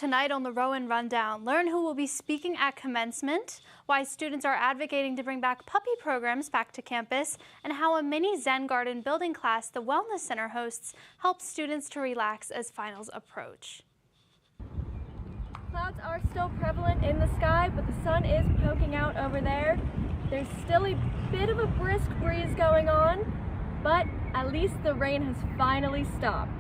Tonight on the ROWAN Rundown, learn who will be speaking at commencement, why students are advocating to bring back puppy programs back to campus, and how a mini Zen garden building class the Wellness Center hosts helps students to relax as finals approach. Clouds are still prevalent in the sky, but the sun is poking out over there. There's still a bit of a brisk breeze going on, but at least the rain has finally stopped.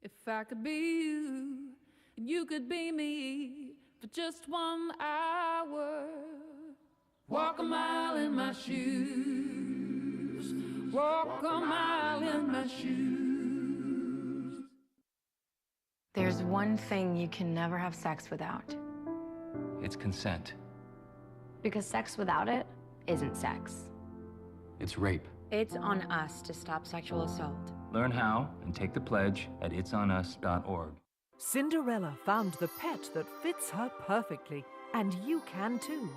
If I could be you, and you could be me for just 1 hour. Walk a mile in my shoes. Walk a mile in my shoes. There's one thing you can never have sex without. It's consent. Because sex without it isn't sex. It's rape. It's on us to stop sexual assault. Learn how and take the pledge at itsonus.org. Cinderella found the pet that fits her perfectly, and you can too.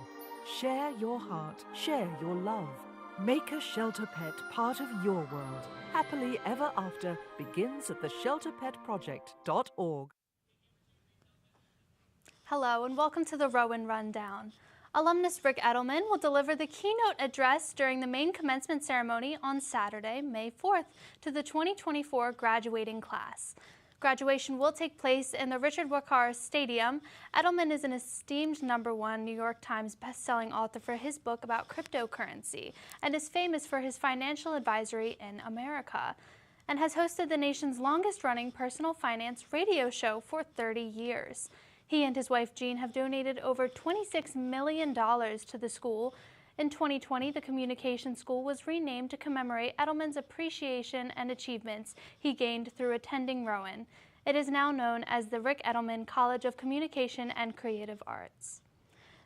Share your heart, share your love. Make a shelter pet part of your world. Happily Ever After begins at theshelterpetproject.org. Hello and welcome to the ROWAN Rundown. Alumnus Rick Edelman will deliver the keynote address during the main commencement ceremony on Saturday, May 4th, to the 2024 graduating class. Graduation will take place in the Richard Wakar Stadium. Edelman is an esteemed #1 New York Times bestselling author for his book about cryptocurrency and is famous for his financial advisory in America, and has hosted the nation's longest-running personal finance radio show for 30 years. He and his wife Jean have donated over $26 million to the school. In 2020, the Communication School was renamed to commemorate Edelman's appreciation and achievements he gained through attending ROWAN. It is now known as the Rick Edelman College of Communication and Creative Arts.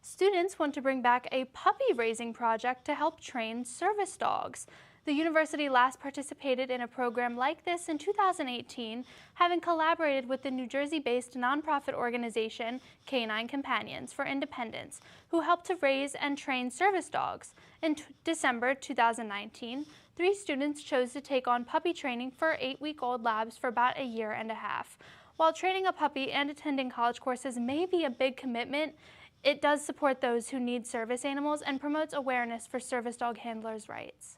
Students want to bring back a puppy-raising project to help train service dogs. The university last participated in a program like this in 2018, having collaborated with the New Jersey-based nonprofit organization Canine Companions for Independence, who helped to raise and train service dogs. In December 2019, 3 students chose to take on puppy training for 8-week-old labs for about a year and a half. While training a puppy and attending college courses may be a big commitment, it does support those who need service animals and promotes awareness for service dog handlers' rights.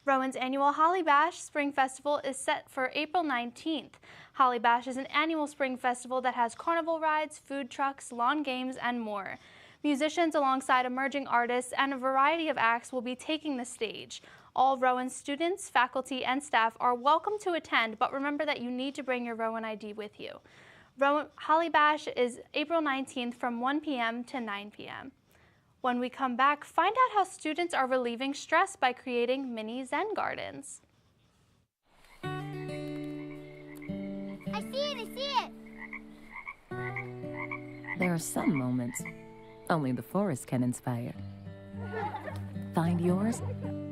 ROWAN's annual Holly Bash Spring Festival is set for April 19th. Holly Bash is an annual spring festival that has carnival rides, food trucks, lawn games, and more. Musicians alongside emerging artists and a variety of acts will be taking the stage. All ROWAN students, faculty, and staff are welcome to attend, but remember that you need to bring your ROWAN ID with you. Holly Bash is April 19th from 1 p.m. to 9 p.m. When we come back, find out how students are relieving stress by creating mini Zen gardens. I see it! There are some moments only the forest can inspire. Find yours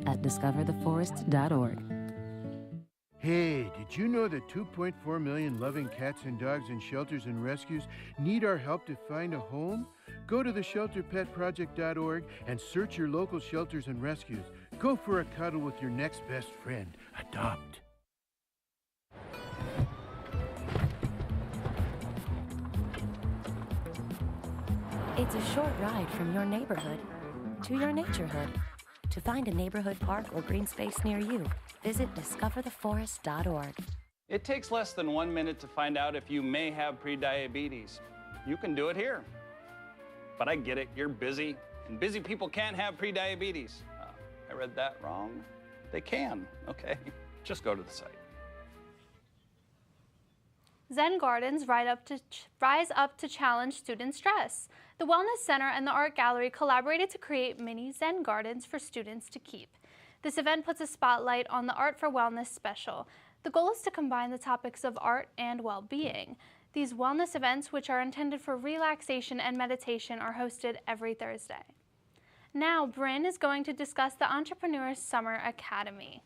at discovertheforest.org. Hey, did you know that 2.4 million loving cats and dogs in shelters and rescues need our help to find a home? Go to theshelterpetproject.org and search your local shelters and rescues. Go for a cuddle with your next best friend. Adopt. It's a short ride from your neighborhood to your naturehood. To find a neighborhood park or green space near you, visit discovertheforest.org. It takes less than 1 minute to find out if you may have prediabetes. You can do it here. But I get it, you're busy, and busy people can't have prediabetes. I read that wrong. They can, okay? Just go to the site. Zen Gardens rise up to challenge student stress. The Wellness Center and the Art Gallery collaborated to create mini Zen Gardens for students to keep. This event puts a spotlight on the Art for Wellness special. The goal is to combine the topics of art and well-being. These wellness events, which are intended for relaxation and meditation, are hosted every Thursday. Now, Bryn is going to discuss the Entrepreneur Summer Academy.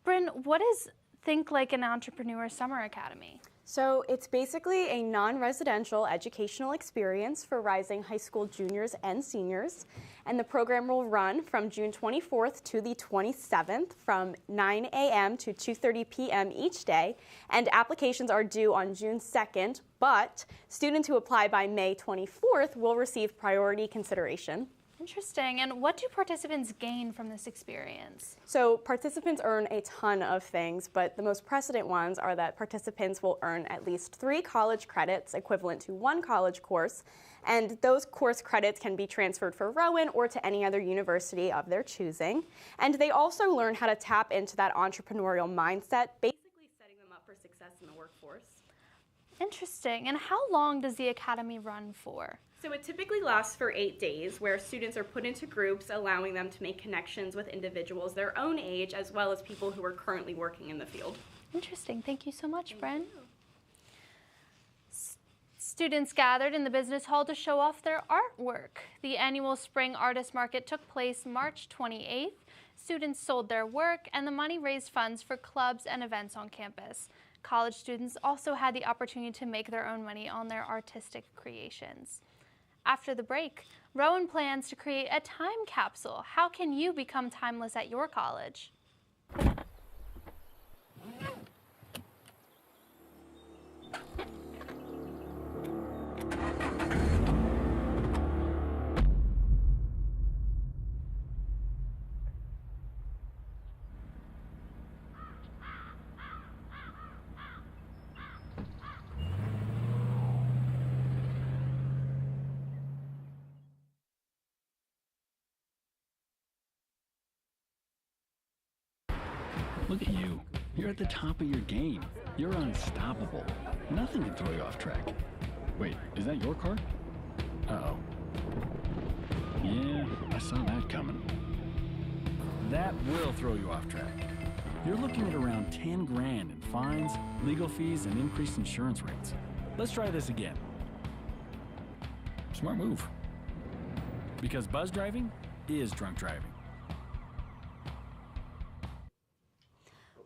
Bryn, what is Think Like an Entrepreneur Summer Academy? So it's basically a non-residential educational experience for rising high school juniors and seniors. And the program will run from June 24th to the 27th from 9 a.m. to 2:30 p.m. each day. And applications are due on June 2nd, but students who apply by May 24th will receive priority consideration. Interesting. And what do participants gain from this experience? So participants earn a ton of things, but the most precedent ones are that participants will earn at least 3 college credits equivalent to 1 college course, and those course credits can be transferred for ROWAN or to any other university of their choosing. And they also learn how to tap into that entrepreneurial mindset, basically setting them up for success in the workforce. Interesting. And how long does the academy run for? So it typically lasts for 8 days, where students are put into groups, allowing them to make connections with individuals their own age, as well as people who are currently working in the field. Interesting. Thank you so much, Bryn. Students gathered in the business hall to show off their artwork. The annual Spring Artist Market took place March 28th. Students sold their work, and the money raised funds for clubs and events on campus. College students also had the opportunity to make their own money on their artistic creations. After the break, ROWAN plans to create a time capsule. How can you become timeless at your college? Look at you. You're at the top of your game. You're unstoppable. Nothing can throw you off track. Wait, is that your car? Uh-oh. Yeah, I saw that coming. That will throw you off track. You're looking at around 10 grand in fines, legal fees, and increased insurance rates. Let's try this again. Smart move. Because buzz driving is drunk driving.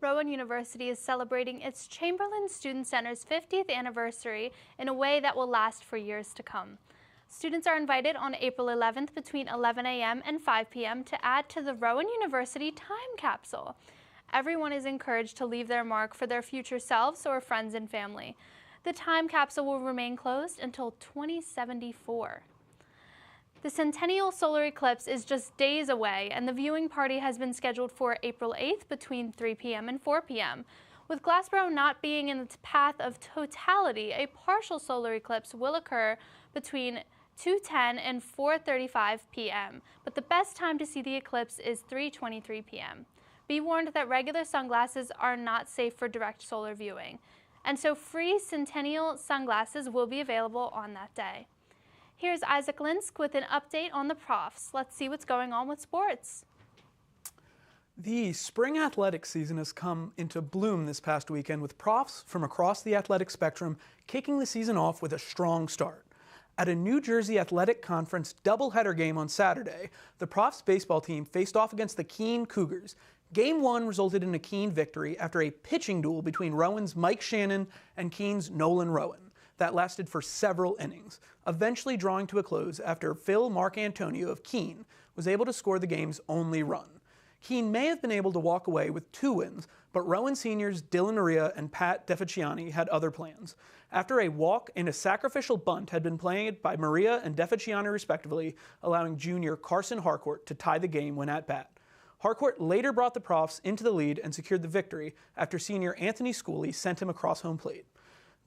ROWAN University is celebrating its Chamberlain Student Center's 50th anniversary in a way that will last for years to come. Students are invited on April 11th between 11 a.m. and 5 p.m. to add to the ROWAN University time capsule. Everyone is encouraged to leave their mark for their future selves or friends and family. The time capsule will remain closed until 2074. The centennial solar eclipse is just days away, and the viewing party has been scheduled for April 8th between 3 p.m. and 4 p.m. With Glassboro not being in the path of totality, a partial solar eclipse will occur between 2:10 and 4:35 p.m., but the best time to see the eclipse is 3:23 p.m. Be warned that regular sunglasses are not safe for direct solar viewing, and so free centennial sunglasses will be available on that day. Here's Isaac Linsk with an update on the profs. Let's see what's going on with sports. The spring athletics season has come into bloom this past weekend, with profs from across the athletic spectrum kicking the season off with a strong start. At a New Jersey Athletic Conference doubleheader game on Saturday, the profs baseball team faced off against the Keene Cougars. Game 1 resulted in a Keene victory after a pitching duel between Rowan's Mike Shannon and Keene's Nolan Rowan that lasted for several innings, eventually drawing to a close after Phil Marcantonio of Keene was able to score the game's only run. Keene may have been able to walk away with 2 wins, but Rowan seniors Dylan Uria and Pat Deficiani had other plans. After a walk and a sacrificial bunt had been played by Maria and Deficiani respectively, allowing junior Carson Harcourt to tie the game when at bat. Harcourt later brought the Profs into the lead and secured the victory after senior Anthony Schooley sent him across home plate.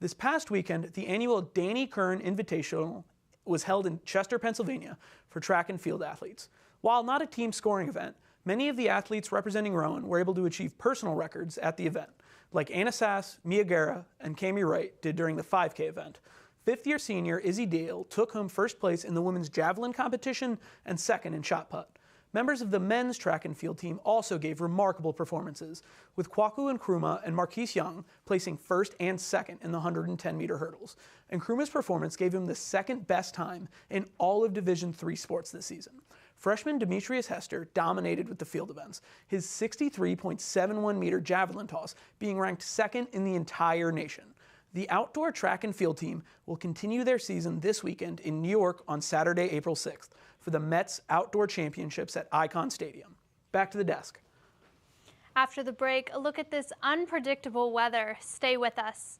This past weekend, the annual Danny Kern Invitational was held in Chester, Pennsylvania for track and field athletes. While not a team scoring event, many of the athletes representing Rowan were able to achieve personal records at the event, like Anna Sass, Mia Guerra, and Cami Wright did during the 5K event. Fifth-year senior Izzy Dale took home first place in the women's javelin competition and second in shot put. Members of the men's track and field team also gave remarkable performances, with Kwaku Nkrumah and Marquise Young placing first and second in the 110-meter hurdles. Nkrumah's performance gave him the second best time in all of Division III sports this season. Freshman Demetrius Hester dominated with the field events, his 63.71-meter javelin toss being ranked second in the entire nation. The outdoor track and field team will continue their season this weekend in New York on Saturday, April 6th for the Mets Outdoor Championships at Icon Stadium. Back to the desk. After the break, a look at this unpredictable weather. Stay with us.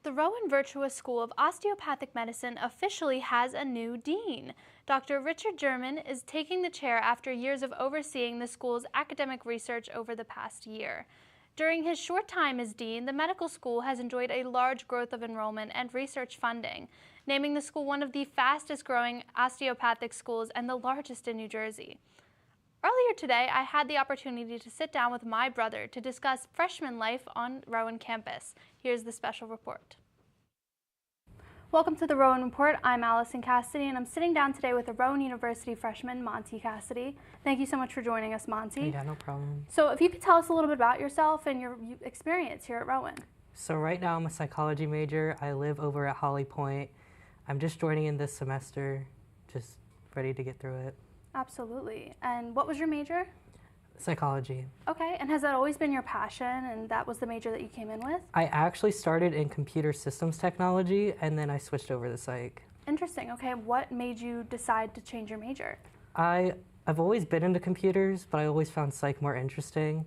The Rowan Virtuous School of Osteopathic Medicine officially has a new dean. Dr. Richard German is taking the chair after years of overseeing the school's academic research over the past year. During his short time as dean, the medical school has enjoyed a large growth of enrollment and research funding, naming the school one of the fastest growing osteopathic schools and the largest in New Jersey. Earlier today, I had the opportunity to sit down with my brother to discuss freshman life on Rowan campus. Here's the special report. Welcome to the Rowan Report. I'm Allison Cassidy, and I'm sitting down today with a Rowan University freshman, Monty Cassidy. Thank you so much for joining us, Monty. Yeah, no problem. So if you could tell us a little bit about yourself and your experience here at Rowan. So right now I'm a psychology major. I live over at Holly Point. I'm just joining in this semester, just ready to get through it. Absolutely. And what was your major? Psychology. Okay, and has that always been your passion and that was the major that you came in with? I actually started in computer systems technology and then I switched over to psych. Interesting. Okay, what made you decide to change your major? I've always been into computers, but I always found psych more interesting.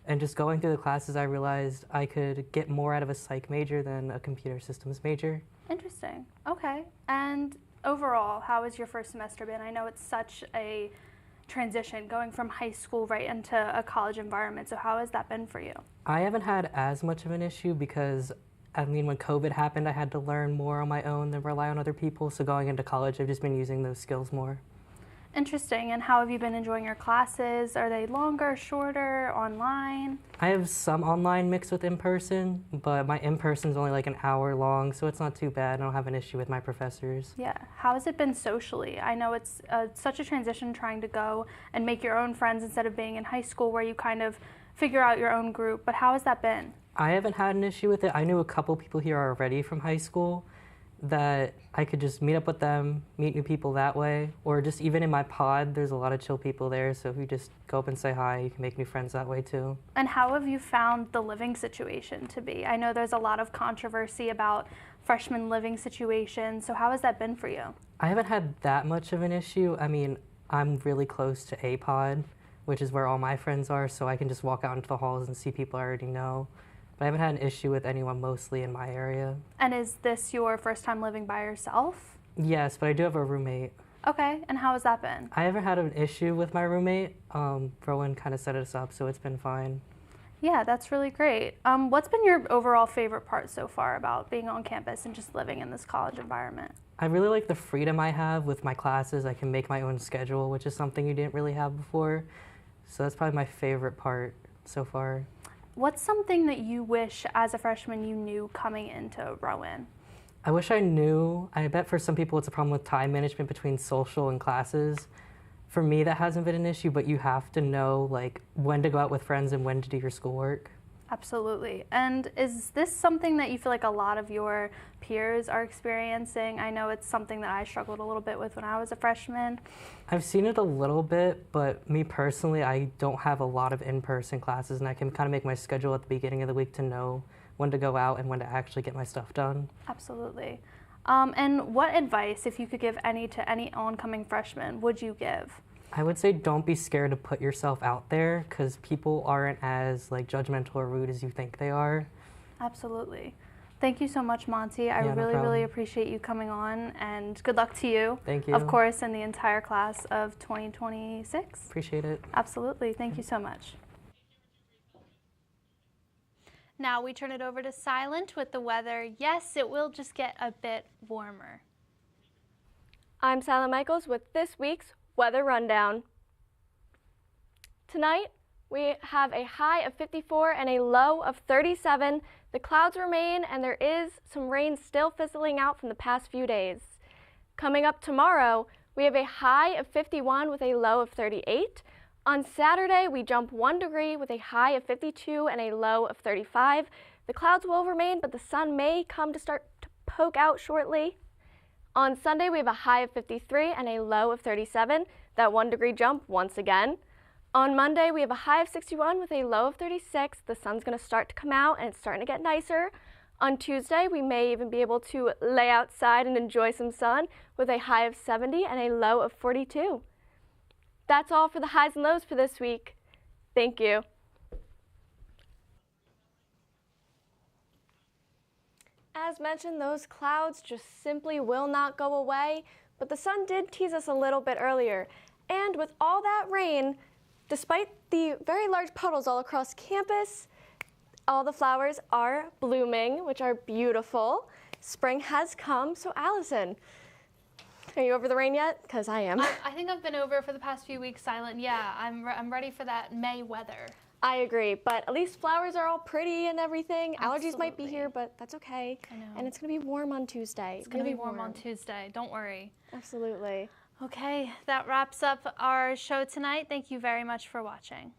And just going through the classes, I realized I could get more out of a psych major than a computer systems major. Interesting. Okay, and overall, how has your first semester been? I know it's such a transition going from high school right into a college environment, so how has that been for you? I haven't had as much of an issue because, I mean, when COVID happened, I had to learn more on my own than rely on other people, so going into college, I've just been using those skills more. Interesting. And how have you been enjoying your classes? Are they longer, shorter, online? I have some online mixed with in-person, but my in-person is only like an hour long, so it's not too bad. I don't have an issue with my professors. Yeah. How has it been socially? I know it's such a transition trying to go and make your own friends instead of being in high school where you kind of figure out your own group, but how has that been? I haven't had an issue with it. I knew a couple people here already from high school that I could just meet up with them, meet new people that way, or just even in my pod, there's a lot of chill people there, so if you just go up and say hi, you can make new friends that way too. And how have you found the living situation to be? I know there's a lot of controversy about freshman living situations, so how has that been for you? I haven't had that much of an issue. I mean, I'm really close to a pod, which is where all my friends are, so I can just walk out into the halls and see people I already know. But I haven't had an issue with anyone mostly in my area. And is this your first time living by yourself? Yes, but I do have a roommate. Okay, and how has that been? I haven't had an issue with my roommate. Rowan kind of set us up, so it's been fine. Yeah, that's really great. What's been your overall favorite part so far about being on campus and just living in this college environment? I really like the freedom I have with my classes. I can make my own schedule, which is something you didn't really have before. So that's probably my favorite part so far. What's something that you wish as a freshman you knew coming into ROWAN? I wish I knew. I bet for some people it's a problem with time management between social and classes. For me, that hasn't been an issue, but you have to know like when to go out with friends and when to do your schoolwork. Absolutely. And is this something that you feel like a lot of your peers are experiencing? I know it's something that I struggled a little bit with when I was a freshman. I've seen it a little bit, but me personally, I don't have a lot of in-person classes, and I can kind of make my schedule at the beginning of the week to know when to go out and when to actually get my stuff done. Absolutely. And what advice, if you could give any to any oncoming freshmen, would you give? I would say don't be scared to put yourself out there because people aren't as like judgmental or rude as you think they are. Absolutely. Thank you so much, Monty. I Yeah, no really problem. appreciate you coming on, and good luck to you. Thank you. Of course, and the entire class of 2026. Appreciate it. Absolutely. Thank you so much. Now we turn it over to Silent with the weather. Yes, it will just get a bit warmer. I'm Silent Michaels with this week's Weather Rundown. Tonight, we have a high of 54 and a low of 37. The clouds remain and there is some rain still fizzling out from the past few days. Coming up tomorrow, we have a high of 51 with a low of 38. On Saturday, we jump 1 degree with a high of 52 and a low of 35. The clouds will remain, but the sun may come to start to poke out shortly. On Sunday, we have a high of 53 and a low of 37. That 1 degree jump once again. On Monday, we have a high of 61 with a low of 36. The sun's going to start to come out and it's starting to get nicer. On Tuesday, we may even be able to lay outside and enjoy some sun with a high of 70 and a low of 42. That's all for the highs and lows for this week. Thank you. As mentioned, those clouds just simply will not go away, but the sun did tease us a little bit earlier. And with all that rain, despite the very large puddles all across campus, all the flowers are blooming, which are beautiful. Spring has come, so Allison, are you over the rain yet? Because I am. I think I've been over for the past few weeks, Silent. Yeah, I'm ready for that May weather. I agree, but at least flowers are all pretty and everything. Absolutely. Allergies might be here, but that's okay. I know. And it's going to be warm on Tuesday. It's going to be warm on Tuesday. Don't worry. Absolutely. Okay, that wraps up our show tonight. Thank you very much for watching.